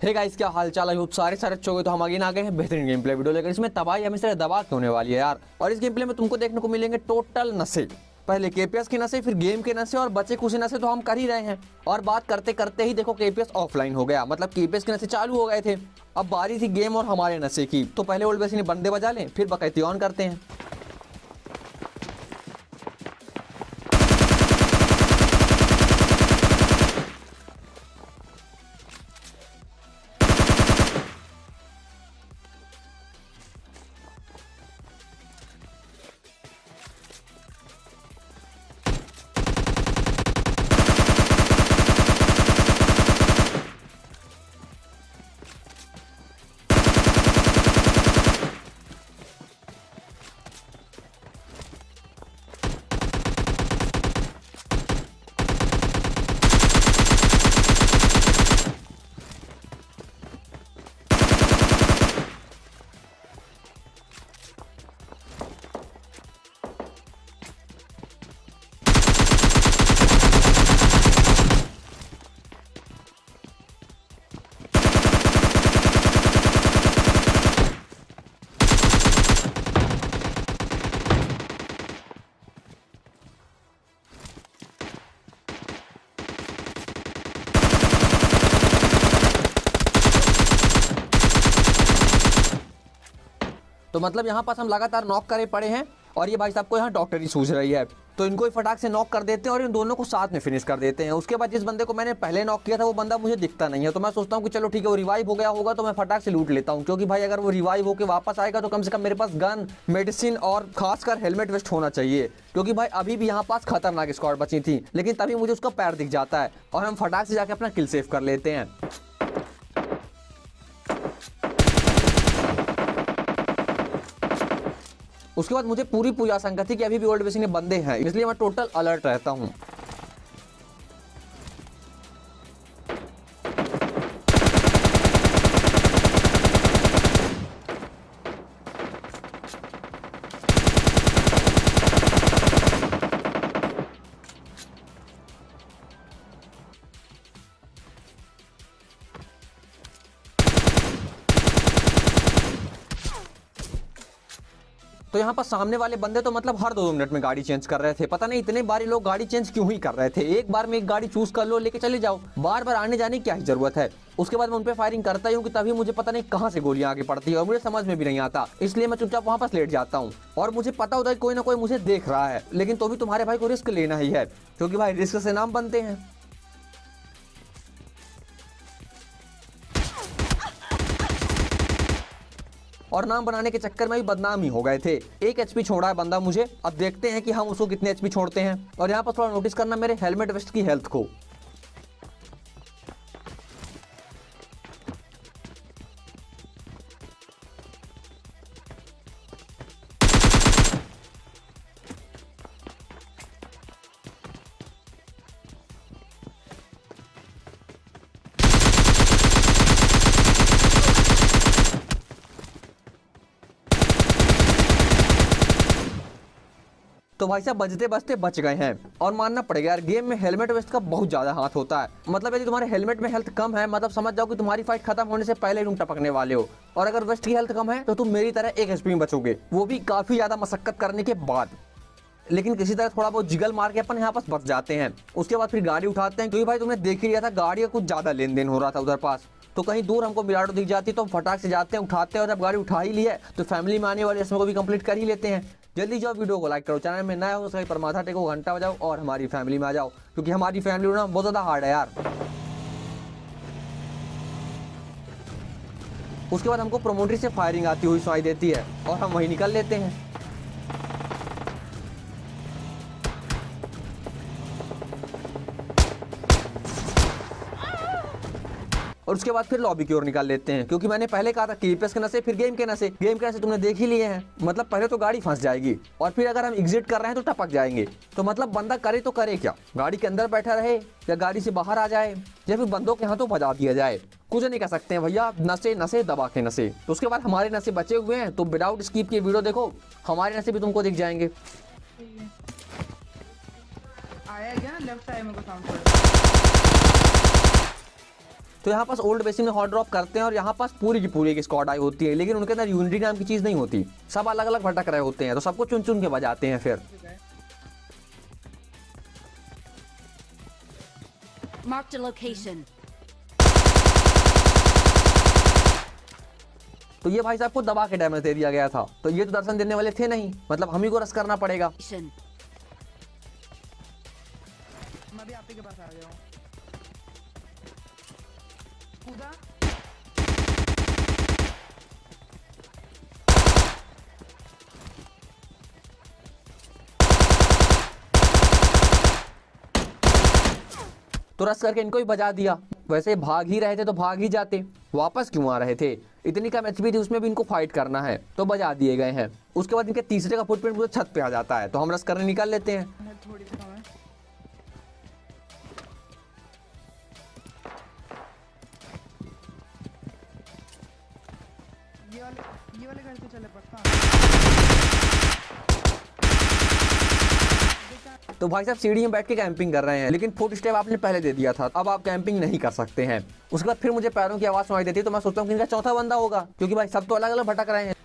Hey guys, क्या हाल चाल है? सारे अच्छे हो गए तो हम आगे आ गए हैं बेहतरीन गेम प्ले वीडियो लेकर। इसमें तबाही हमेशा दबा के होने वाली है यार। और इस गेम प्ले में तुमको देखने को मिलेंगे टोटल नशे। पहले केपीएस के नशे, फिर गेम के नशे और बचे कुछ नशे तो हम कर ही रहे हैं। और बात करते करते ही देखो केपीएस ऑफलाइन हो गया, मतलब केपीएस के नशे चालू हो गए थे। अब बारी थी गेम और हमारे नशे की। तो पहले ओल्ड बेसिन बंदे बजा लें, फिर बकैती ऑन करते हैं। तो मतलब यहाँ पास हम लगातार नॉक करे पड़े हैं और ये भाई साहब को यहाँ डॉक्टरी सूझ रही है। तो इनको ही फटाक से नॉक कर देते हैं और इन दोनों को साथ में फिनिश कर देते हैं। उसके बाद जिस बंदे को मैंने पहले नॉक किया था वो बंदा मुझे दिखता नहीं है। तो मैं सोचता हूँ कि चलो ठीक है, वो रिवाइव हो गया होगा तो मैं फटाक से लूट लेता हूँ, क्योंकि भाई अगर वो रिवाइव होकर वापस आएगा तो कम से कम मेरे पास गन, मेडिसिन और खासकर हेलमेट वेस्ट होना चाहिए। क्योंकि भाई अभी भी यहाँ पास खतरनाक स्क्वाड बची थी, लेकिन तभी मुझे उसका पैर दिख जाता है और हम फटाक से जाके अपना किल सेव कर लेते हैं। उसके बाद मुझे पूरी आशंका थी कि अभी भी ओल्ड बेसिन में बंदे हैं, इसलिए मैं टोटल अलर्ट रहता हूँ। तो यहाँ पर सामने वाले बंदे तो मतलब हर 2 मिनट में गाड़ी चेंज कर रहे थे। पता नहीं इतने बार लोग गाड़ी चेंज क्यों ही कर रहे थे। एक बार में एक गाड़ी चूज कर लो, लेके चले जाओ, बार बार आने जाने की क्या ही जरूरत है। उसके बाद मैं उन पे फायरिंग करता ही हूँ कि तभी मुझे पता नहीं कहाँ से गोलियां आगे पड़ती है और मुझे समझ में भी नहीं आता। इसलिए मैं चुपचाप वहाँ पर लेट जाता हूँ और मुझे पता होता है कोई ना कोई मुझे देख रहा है, लेकिन तो भी तुम्हारे भाई को रिस्क लेना ही है, क्योंकि भाई रिस्क से नाम बनते हैं। और नाम बनाने के चक्कर में भी बदनाम ही हो गए थे। 1 एचपी छोड़ा है बंदा मुझे। अब देखते हैं कि हम उसको कितने एचपी छोड़ते हैं। और यहाँ पर थोड़ा नोटिस करना मेरे हेलमेट वेस्ट की हेल्थ को। तो भाई साहब बचते बचते बच गए हैं। और मानना पड़ेगा यार, गेम में हेलमेट वेस्ट का बहुत ज्यादा हाथ होता है। मतलब यदि तुम्हारे हेलमेट में हेल्थ कम है, मतलब समझ जाओ कि तुम्हारी फाइट खत्म होने से पहले तुम टपकने वाले हो। और अगर वेस्ट की हेल्थ कम है तो तुम मेरी तरह 1 एचपी में बचोगे, वो भी काफी ज्यादा मशक्कत करने के बाद। लेकिन किसी तरह थोड़ा बहुत जिगल मार के अपन यहाँ पास बच जाते हैं। उसके बाद फिर गाड़ी उठाते हैं, क्योंकि भाई तुमने देख ही लिया था गाड़ी का कुछ ज्यादा लेन देन हो रहा था उधर पास। तो कहीं दूर हमको मिराडो दिख जाती तो हम फटाक से जाते हैं, उठाते हैं। और जब गाड़ी उठा ही ली है तो फैमिली में आने वाले इसमें को भी कंप्लीट कर ही लेते हैं। जल्दी जाओ, वीडियो को लाइक करो, चैनल में नया हो सही पर माथा टेको, घंटा बजाओ और हमारी फैमिली में आ जाओ, क्योंकि हमारी फैमिली ना बहुत ज्यादा हार्ड है यार। उसके बाद हमको प्रोमोटरी से फायरिंग आती हुई सुनाई देती है और हम वहीं निकल लेते हैं। और उसके बाद फिर लॉबी की ओर निकाल लेते हैं, क्योंकि मैंने पहले कहा था केपीएस के नशे फिर गेम के नशे। गेम के नशे तुमने देख ही लिए हैं। मतलब पहले तो गाड़ी फंस जाएगी और फिर अगर हम एग्जिट कर रहे हैं तो टपक जाएंगे। तो मतलब बंदा करे तो करे क्या, गाड़ी के अंदर बैठा रहे या गाड़ी से बाहर आ जाए या फिर बंदों के हाथों बजा दिया जाए, कुछ नहीं कह सकते हैं भैया। नशे नशे दबा के नशे। तो उसके बाद हमारे नशे बचे हुए हैं, तो विदाउट स्किप की वीडियो देखो, हमारे नशे भी तुमको दिख जाएंगे। आया क्या लेफ्ट साइड में को साउंड तो यहाँ पास ओल्ड बेसिन में हॉट ड्रॉप करते हैं और यहाँ पास पूरी की पूरी एक स्क्वाड आई होती है, लेकिन उनके अंदर यूनिटी नाम की चीज नहीं होती, सब अलग अलग भटक रहे होते हैं, तो सबको चुन चुन के बजाते हैं फिर। Marked a location. तो ये भाई साहब को दबा के डैमेज दे दिया गया था, तो ये तो दर्शन देने वाले थे नहीं, मतलब हम ही को रस करना पड़ेगा। मैं भी आप ही के पास आ गया हूँ। कूदा। तो रस करके इनको भी बजा दिया। वैसे भाग ही रहे थे तो भाग ही जाते, वापस क्यों आ रहे थे, इतनी कम एचपी थी उसमें भी इनको फाइट करना है, तो बजा दिए गए हैं। उसके बाद इनके तीसरे का फुटप्रिंट पूरे छत पे आ जाता है, तो हम रस करने निकल लेते हैं। थोड़ी सी कम है। ये वाले घर से चले पक्का। तो भाई साहब सीढ़ी में बैठ के कैंपिंग कर रहे हैं, लेकिन फुट स्टेप आपने पहले दे दिया था, अब आप कैंपिंग नहीं कर सकते हैं। उसके बाद फिर मुझे पैरों की आवाज सुनाई देती है, तो मैं सोचता हूँ कि इनका चौथा बंदा होगा, क्योंकि भाई सब तो अलग अलग भटक रहे हैं।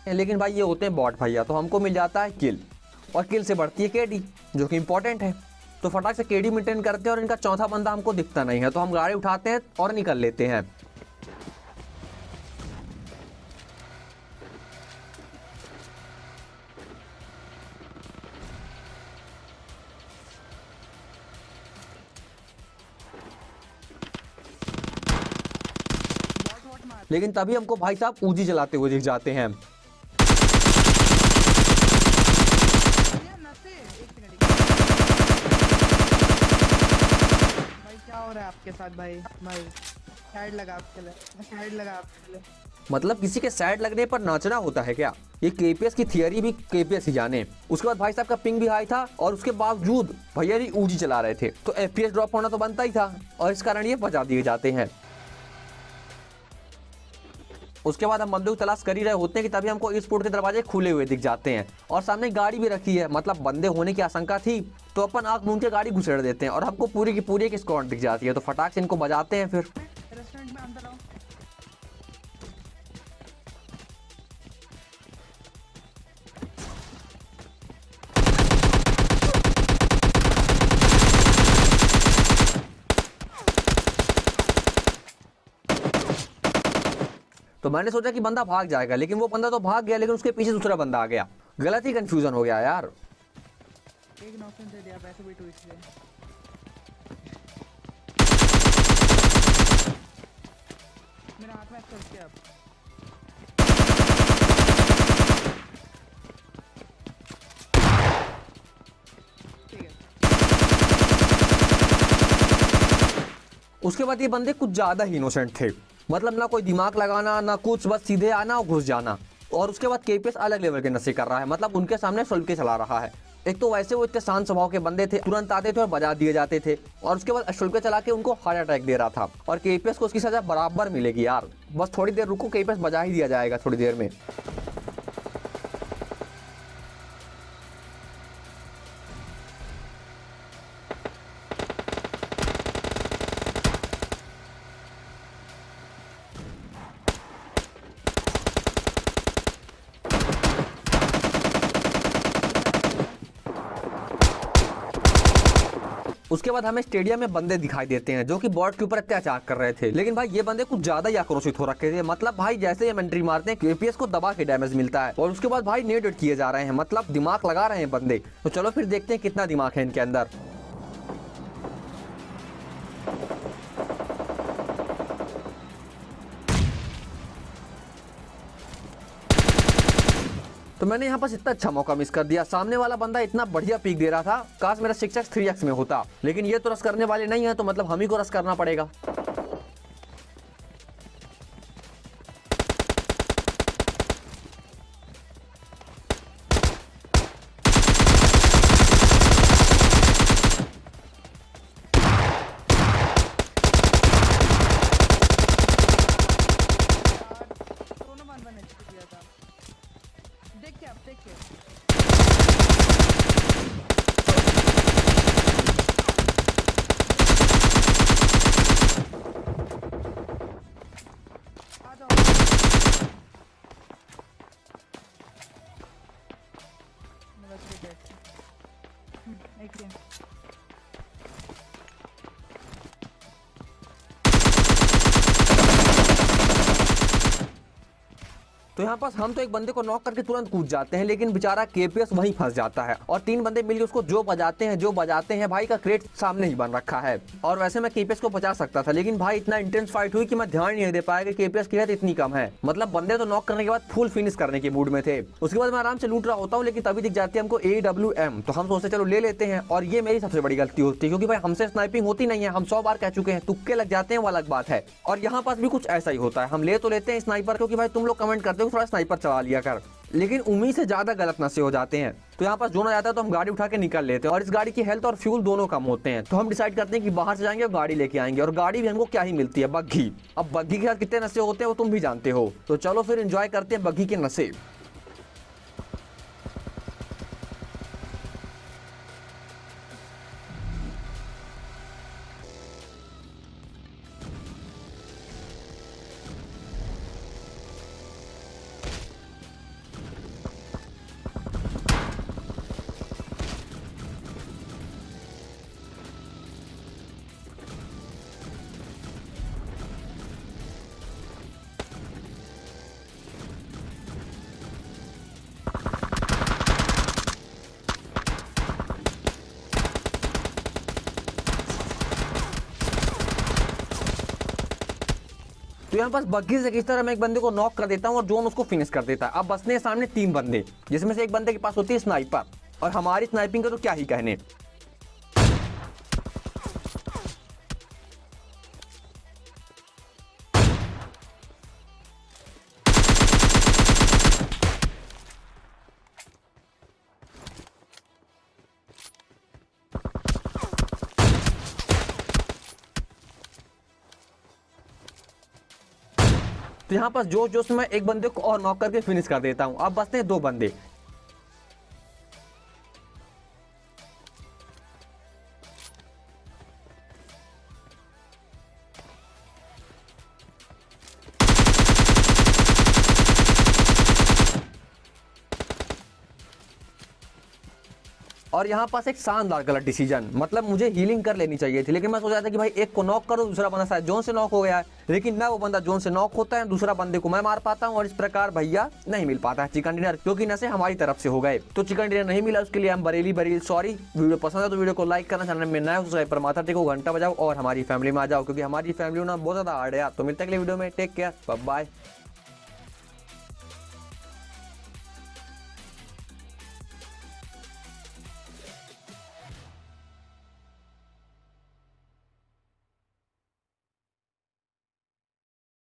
लेकिन भाई ये होते हैं बॉट भैया, तो हमको मिल जाता है किल, और किल से बढ़ती है केडी, जो कि इंपॉर्टेंट है। तो फटाक से केडी मेंटेन करते हैं और इनका चौथा बंदा हमको दिखता नहीं है, तो हम गाड़ी उठाते हैं और निकल लेते हैं। लेकिन तभी हमको भाई साहब ऊजी चलाते हुए दिख जाते हैं। भाई क्या हो रहा है आपके साथ भाई? भाई साइड लगा आपके लिए, साइड लगा आपके लिए। मतलब किसी के साइड लगने पर नाचना होता है क्या? ये केपीएस की थियरी भी केपीएस ही जाने। उसके बाद भाई साहब का पिंग भी हाई था और उसके बावजूद भैया जी ऊजी चला रहे थे, तो एफपीएस ड्रॉप होना तो बनता ही था, और इस कारण ये बचा दिए जाते हैं। उसके बाद हम बंदूक की तलाश कर ही रहे होते हैं कि तभी हमको एयरपोर्ट के दरवाजे खुले हुए दिख जाते हैं, और सामने गाड़ी भी रखी है, मतलब बंदे होने की आशंका थी, तो अपन आंख मूंद के गाड़ी घुसेड़ देते हैं और हमको पूरी की पूरी एक स्क्वाड दिख जाती है, तो फटाक से इनको बजाते हैं। फिर रेस्टोरेंट में अंदर आओ। तो मैंने सोचा कि बंदा भाग जाएगा, लेकिन वो बंदा तो भाग गया, लेकिन उसके पीछे दूसरा बंदा आ गया। गलत ही कंफ्यूजन हो गया यार। एक नॉकडाउन दे दिया, वैसे भी टू इसलिए। मेरे हाथ में एक्सपर्ट किया अब। ठीक है। उसके बाद ये बंदे कुछ ज्यादा ही इनोसेंट थे, मतलब ना कोई दिमाग लगाना ना कुछ, बस सीधे आना और घुस जाना। और उसके बाद केपीएस अलग लेवल के नशे कर रहा है, मतलब उनके सामने सुल के चला रहा है। एक तो वैसे वो इतने शांत स्वभाव के बंदे थे, तुरंत आते थे और बजा दिए जाते थे, और उसके बाद शुल्क चला के उनको हार्ट अटैक दे रहा था, और केपीएस को उसकी सजा बराबर मिलेगी यार। बस थोड़ी देर रुको, केपीएस बजा ही दिया जाएगा थोड़ी देर में। उसके बाद हमें स्टेडियम में बंदे दिखाई देते हैं जो कि बॉट के ऊपर अत्याचार कर रहे थे, लेकिन भाई ये बंदे कुछ ज्यादा ही आक्रोशित हो रखे थे। मतलब भाई जैसे ये एंट्री मारते हैं केपीएस को दबा के डैमेज मिलता है, और उसके बाद भाई नेट किए जा रहे हैं, मतलब दिमाग लगा रहे हैं बंदे। तो चलो फिर देखते हैं कितना दिमाग है इनके अंदर। तो मैंने यहाँ पर इतना अच्छा मौका मिस कर दिया। सामने वाला बंदा इतना बढ़िया पीक दे रहा था, काश मेरा 6x 3x में होता, लेकिन ये तो रस करने वाले नहीं है, तो मतलब हम ही को रस करना पड़ेगा। दोनों 1-1 HP दिया था। देख के आप देख के तो यहाँ पास हम तो एक बंदे को नॉक करके तुरंत कूद जाते हैं, लेकिन बेचारा केपीएस वहीं फंस जाता है और 3 बंदे मिलकर उसको जो बजाते हैं भाई का क्रेट सामने ही बन रखा है। और वैसे मैं केपीएस को बचा सकता था, लेकिन भाई इतना इंटेंस फाइट हुई कि मैं ध्यान नहीं दे पाया कि केपीएस की हेल्थ इतनी कम है। मतलब बंदे तो नॉक करने के बाद फुल फिनिश करने के मूड में थे। उसके बाद मैं आराम से लूट रहा होता हूँ, लेकिन तभी दिख जाती है हमको AWM। तो हम सोचते चलो ले लेते हैं, और ये मेरी सबसे बड़ी गलती होती है क्योंकि भाई हमसे स्नाइपिंग होती नहीं है। हम 100 बार कह चुके हैं, तुक्के लग जाते हैं वो अलग बात है। और यहाँ पास भी कुछ ऐसा ही होता है, हम ले तो लेते हैं स्नाइपर क्योंकि भाई तुम लोग कमेंट करते हो थोड़ा स्नाइपर चला लिया कर, लेकिन उम्मीद से ज्यादा गलत नशे हो जाते हैं। तो यहाँ पास जोन आ जाता है तो हम गाड़ी उठा के निकल लेते हैं, और इस गाड़ी की हेल्थ और फ्यूल दोनों कम होते हैं। तो हम डिसाइड करते हैं कि बाहर से जाएंगे और गाड़ी लेके आएंगे, और गाड़ी भी हमको क्या ही मिलती है, बग्घी। अब बग्घी के साथ कितने नशे होते हैं वो तुम भी जानते हो, तो चलो फिर एंजॉय करते हैं बग्घी के नशे। तो यहाँ पास बग्घी से किस तरह मैं एक बंदे को नॉक कर देता हूँ और जोन उसको फिनिश कर देता है। अब बसने हैं सामने 3 बंदे, जिसमें से एक बंदे के पास होती है स्नाइपर, और हमारी स्नाइपिंग का तो क्या ही कहने। तो यहाँ पास जोश में एक बंदे को और नॉक करके फिनिश कर देता हूँ। अब बचते हैं 2 बंदे। और यहाँ पास एक शानदार गलत डिसीजन, मतलब मुझे हीलिंग कर लेनी चाहिए थी, लेकिन मैं सोच रहा था कि भाई एक को नॉक करो, दूसरा बंदा शायद जोन से नॉक हो गया है, लेकिन ना वो बंदा जोन से नॉक होता है, दूसरा बंदे को मैं मार पाता हूँ, और इस प्रकार भैया नहीं मिल पाता है चिकन डिनर, क्योंकि नशे हमारी तरफ से हो गए। तो चिकन डिनर नहीं मिला, उसके लिए हम बरेली सॉरी। वीडियो पसंद है तो वीडियो को लाइक करना, चैनल में नया हो सब्सक्राइब पर माथा टेको, घंटा बजाओ और हमारी फैमिली में आ जाओ, क्योंकि हमारी फैमिली ना बहुत ज्यादा हार्ड है यार। तो मिलते हैं अगले वीडियो में, टेक केयर, बाय बाय।